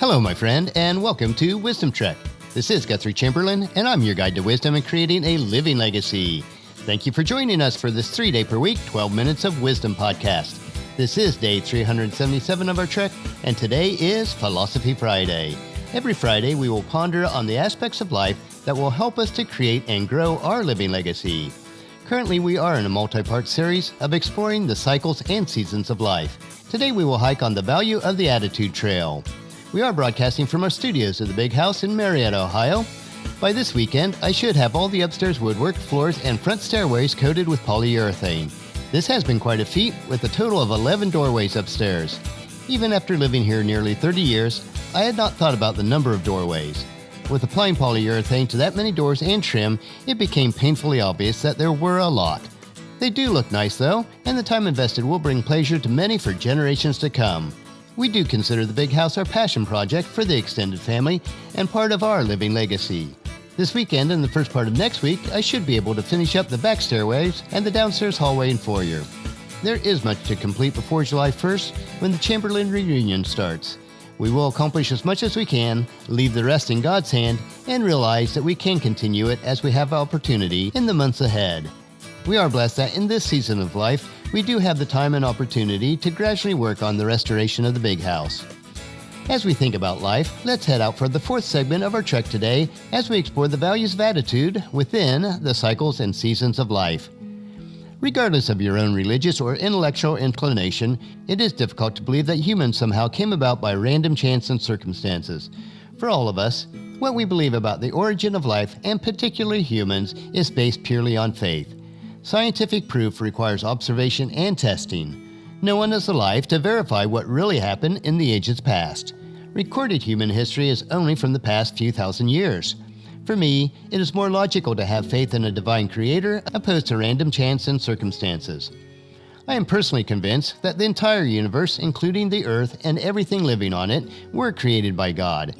Hello, my friend, and welcome to Wisdom Trek. This is Guthrie Chamberlain, and I'm your guide to wisdom and creating a living legacy. Thank you for joining us for this 3-day per week, 12 minutes of wisdom podcast. This is day 377 of our trek, and today is Philosophy Friday. Every Friday, we will ponder on the aspects of life that will help us to create and grow our living legacy. Currently, we are in a multi-part series of exploring the cycles and seasons of life. Today, we will hike on the value of the Attitude Trail. We are broadcasting from our studios at the Big House in Marietta, Ohio. By this weekend, I should have all the upstairs woodwork, floors, and front stairways coated with polyurethane. This has been quite a feat, with a total of 11 doorways upstairs. Even after living here nearly 30 years, I had not thought about the number of doorways. With applying polyurethane to that many doors and trim, it became painfully obvious that there were a lot. They do look nice though, and the time invested will bring pleasure to many for generations to come. We do consider the Big House our passion project for the extended family and part of our living legacy. This weekend and the first part of next week, I should be able to finish up the back stairways and the downstairs hallway and foyer. There is much to complete before July 1st when the Chamberlain reunion starts. We will accomplish as much as we can, leave the rest in God's hand, and realize that we can continue it as we have opportunity in the months ahead. We are blessed that in this season of life, we do have the time and opportunity to gradually work on the restoration of the Big House. As we think about life, let's head out for the fourth segment of our trek today as we explore the values of attitude within the cycles and seasons of life. Regardless of your own religious or intellectual inclination, it is difficult to believe that humans somehow came about by random chance and circumstances. For all of us, what we believe about the origin of life, and particularly humans, is based purely on faith. Scientific proof requires observation and testing. No one is alive to verify what really happened in the ages past. Recorded human history is only from the past few thousand years. For me, it is more logical to have faith in a divine creator opposed to random chance and circumstances. I am personally convinced that the entire universe, including the earth and everything living on it, were created by God.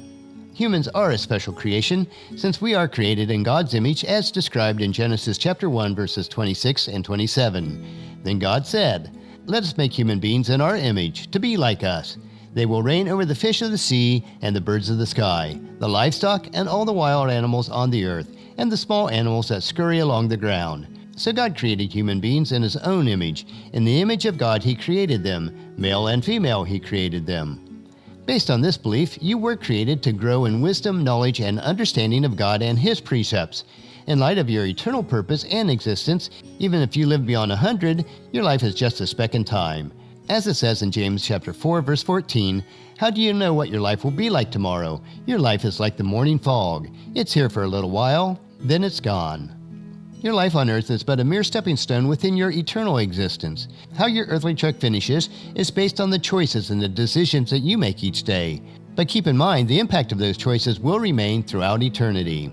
Humans are a special creation since we are created in God's image as described in Genesis chapter 1 verses 26 and 27. Then God said, "Let us make human beings in our image, to be like us. They will reign over the fish of the sea and the birds of the sky, the livestock and all the wild animals on the earth, and the small animals that scurry along the ground." So God created human beings in His own image. In the image of God He created them. Male and female He created them. Based on this belief, you were created to grow in wisdom, knowledge, and understanding of God and His precepts. In light of your eternal purpose and existence, even if you live beyond 100, your life is just a speck in time. As it says in James chapter 4, verse 14, "How do you know what your life will be like tomorrow? Your life is like the morning fog. It's here for a little while, then it's gone." Your life on earth is but a mere stepping stone within your eternal existence. How your earthly trek finishes is based on the choices and the decisions that you make each day. But keep in mind, the impact of those choices will remain throughout eternity.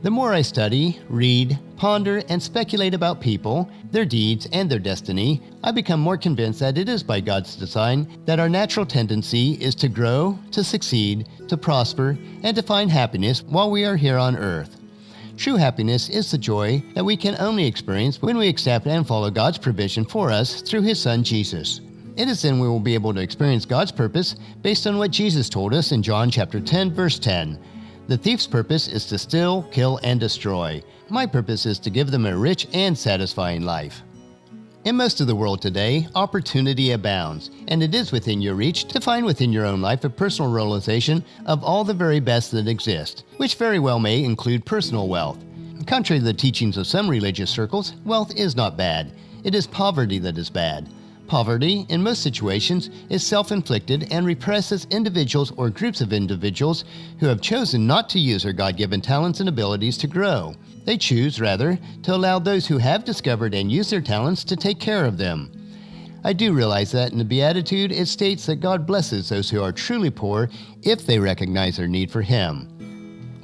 The more I study, read, ponder, and speculate about people, their deeds, and their destiny, I become more convinced that it is by God's design that our natural tendency is to grow, to succeed, to prosper, and to find happiness while we are here on earth. True happiness is the joy that we can only experience when we accept and follow God's provision for us through His Son Jesus. It is then we will be able to experience God's purpose based on what Jesus told us in John chapter 10, verse 10. "The thief's purpose is to steal, kill, and destroy. My purpose is to give them a rich and satisfying life." In most of the world today, opportunity abounds, and it is within your reach to find within your own life a personal realization of all the very best that exists, which very well may include personal wealth. Contrary to the teachings of some religious circles, wealth is not bad. It is poverty that is bad. Poverty, in most situations, is self-inflicted and represses individuals or groups of individuals who have chosen not to use their God-given talents and abilities to grow. They choose, rather, to allow those who have discovered and used their talents to take care of them. I do realize that in the Beatitude it states that God blesses those who are truly poor if they recognize their need for Him.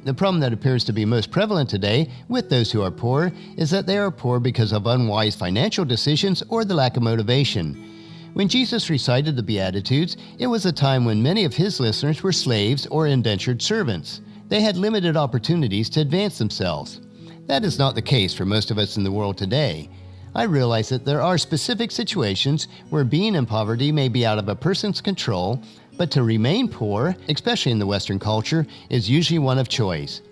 The problem that appears to be most prevalent today with those who are poor is that they are poor because of unwise financial decisions or the lack of motivation. When Jesus recited the Beatitudes, it was a time when many of His listeners were slaves or indentured servants. They had limited opportunities to advance themselves. That is not the case for most of us in the world today. I realize that there are specific situations where being in poverty may be out of a person's control, but to remain poor, especially in the Western culture, is usually one of choice.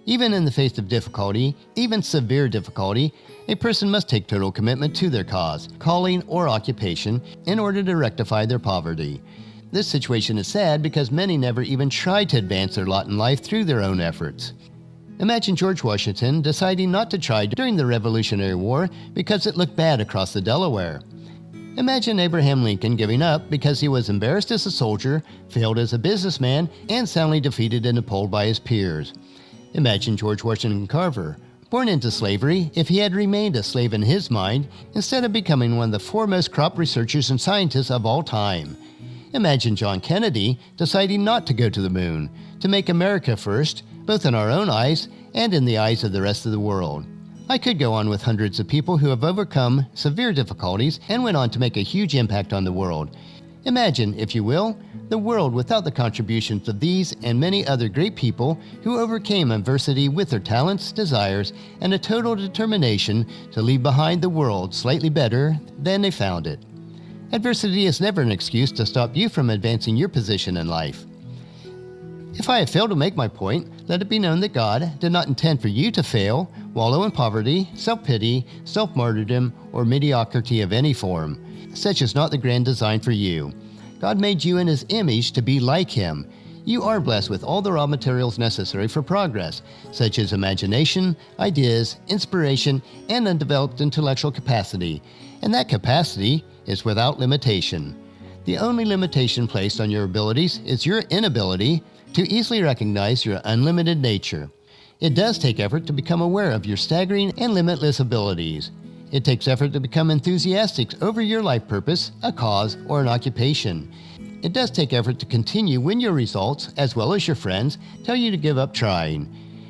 Even in the face of difficulty, even severe difficulty, a person must take total commitment to their cause, calling, or occupation in order to rectify their poverty. This situation is sad because many never even try to advance their lot in life through their own efforts. Imagine George Washington deciding not to try during the Revolutionary War because it looked bad across the Delaware. Imagine Abraham Lincoln giving up because he was embarrassed as a soldier, failed as a businessman, and soundly defeated in a poll by his peers. Imagine George Washington Carver, born into slavery, if he had remained a slave in his mind, instead of becoming one of the foremost crop researchers and scientists of all time. Imagine John Kennedy deciding not to go to the moon, to make America first, both in our own eyes and in the eyes of the rest of the world. I could go on with hundreds of people who have overcome severe difficulties and went on to make a huge impact on the world. Imagine, if you will, the world without the contributions of these and many other great people who overcame adversity with their talents, desires, and a total determination to leave behind the world slightly better than they found it. Adversity is never an excuse to stop you from advancing your position in life. If I have failed to make my point, let it be known that God did not intend for you to fail, wallow in poverty, self-pity, self-martyrdom, or mediocrity of any form. Such is not the grand design for you. God made you in His image to be like Him. You are blessed with all the raw materials necessary for progress, such as imagination, ideas, inspiration, and undeveloped intellectual capacity. And that capacity is without limitation. The only limitation placed on your abilities is your inability to easily recognize your unlimited nature. It does take effort to become aware of your staggering and limitless abilities. It takes effort to become enthusiastic over your life purpose, a cause, or an occupation. It does take effort to continue when your results, as well as your friends, tell you to give up trying.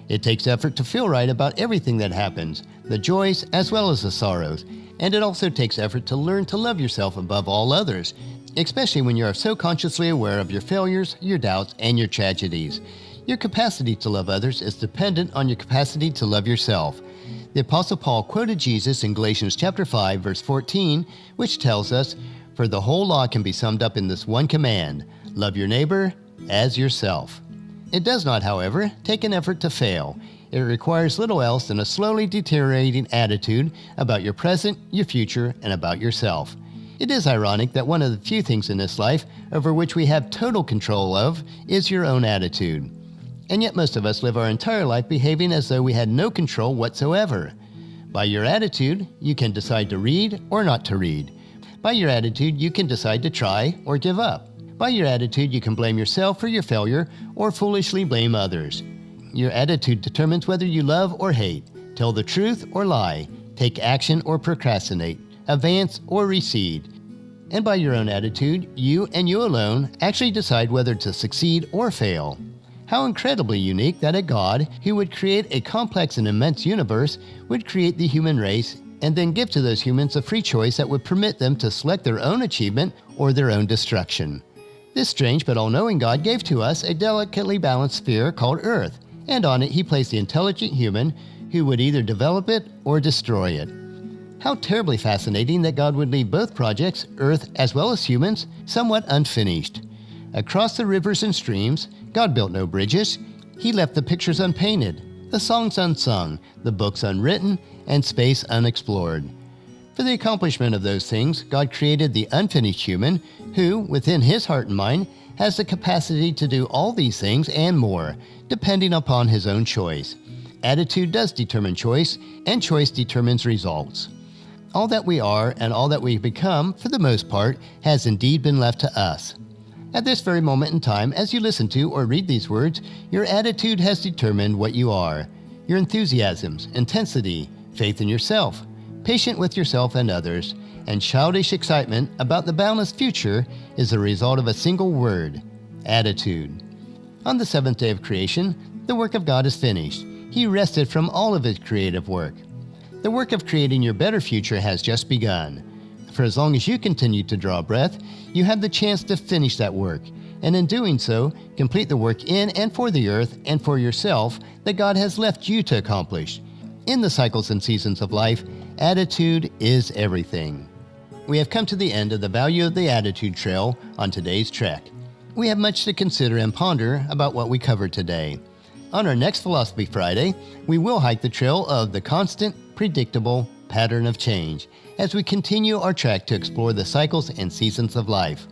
It takes effort to feel right about everything that happens, the joys as well as the sorrows. And it also takes effort to learn to love yourself above all others, especially when you are so consciously aware of your failures, your doubts, and your tragedies. Your capacity to love others is dependent on your capacity to love yourself. The Apostle Paul quoted Jesus in Galatians chapter 5, verse 14, which tells us, "For the whole law can be summed up in this one command, love your neighbor as yourself." It does not, however, take an effort to fail. It requires little else than a slowly deteriorating attitude about your present, your future, and about yourself. It is ironic that one of the few things in this life over which we have total control of is your own attitude. And yet most of us live our entire life behaving as though we had no control whatsoever. By your attitude, you can decide to read or not to read. By your attitude, you can decide to try or give up. By your attitude, you can blame yourself for your failure or foolishly blame others. Your attitude determines whether you love or hate, tell the truth or lie, take action or procrastinate, advance or recede. And by your own attitude, you and you alone actually decide whether to succeed or fail. How incredibly unique that a God who would create a complex and immense universe would create the human race and then give to those humans a free choice that would permit them to select their own achievement or their own destruction. This strange but all-knowing God gave to us a delicately balanced sphere called Earth, and on it He placed the intelligent human who would either develop it or destroy it. How terribly fascinating that God would leave both projects, Earth as well as humans, somewhat unfinished. Across the rivers and streams, God built no bridges. He left the pictures unpainted, the songs unsung, the books unwritten, and space unexplored. For the accomplishment of those things, God created the unfinished human who, within His heart and mind, has the capacity to do all these things and more, depending upon his own choice. Attitude does determine choice, and choice determines results. All that we are and all that we become, for the most part, has indeed been left to us. At this very moment in time, as you listen to or read these words, your attitude has determined what you are. Your enthusiasms, intensity, faith in yourself, patient with yourself and others, and childish excitement about the boundless future is the result of a single word: attitude. On the seventh day of creation, the work of God is finished. He rested from all of His creative work. The work of creating your better future has just begun. For as long as you continue to draw breath, you have the chance to finish that work, and in doing so, complete the work in and for the earth and for yourself that God has left you to accomplish. In the cycles and seasons of life, attitude is everything. We have come to the end of the Value of the Attitude Trail on today's trek. we have much to consider and ponder about what we covered today. On our next Philosophy Friday, we will hike the trail of the constant, predictable pattern of change as we continue our trek to explore the cycles and seasons of life.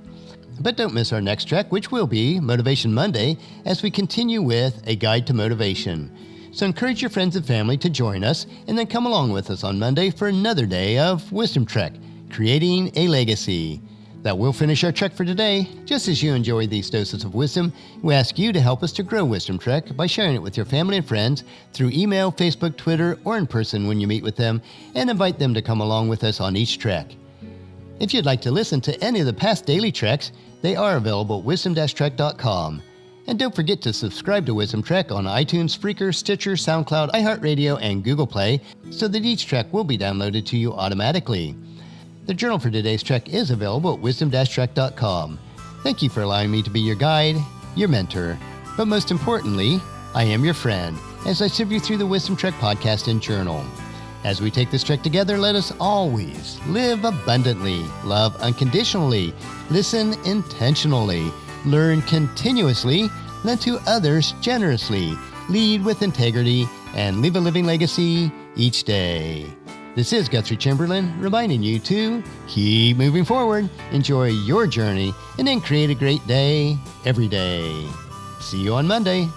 But don't miss our next trek, which will be Motivation Monday, as we continue with A Guide to Motivation. So encourage your friends and family to join us, and then come along with us on Monday for another day of Wisdom Trek, Creating a Legacy. That will finish our trek for today. Just as you enjoy these doses of wisdom, we ask you to help us to grow Wisdom Trek by sharing it with your family and friends through email, Facebook, Twitter, or in person when you meet with them, and invite them to come along with us on each trek. If you'd like to listen to any of the past daily treks, they are available at wisdom-trek.com. And don't forget to subscribe to Wisdom Trek on iTunes, Spreaker, Stitcher, SoundCloud, iHeartRadio, and Google Play so that each trek will be downloaded to you automatically. The journal for today's trek is available at wisdom-trek.com. Thank you for allowing me to be your guide, your mentor, but most importantly, I am your friend as I serve you through the Wisdom Trek podcast and journal. As we take this trek together, let us always live abundantly, love unconditionally, listen intentionally, learn continuously, lend to others generously, lead with integrity, and leave a living legacy each day. This is Guthrie Chamberlain reminding you to keep moving forward, enjoy your journey, and then create a great day every day. See you on Monday.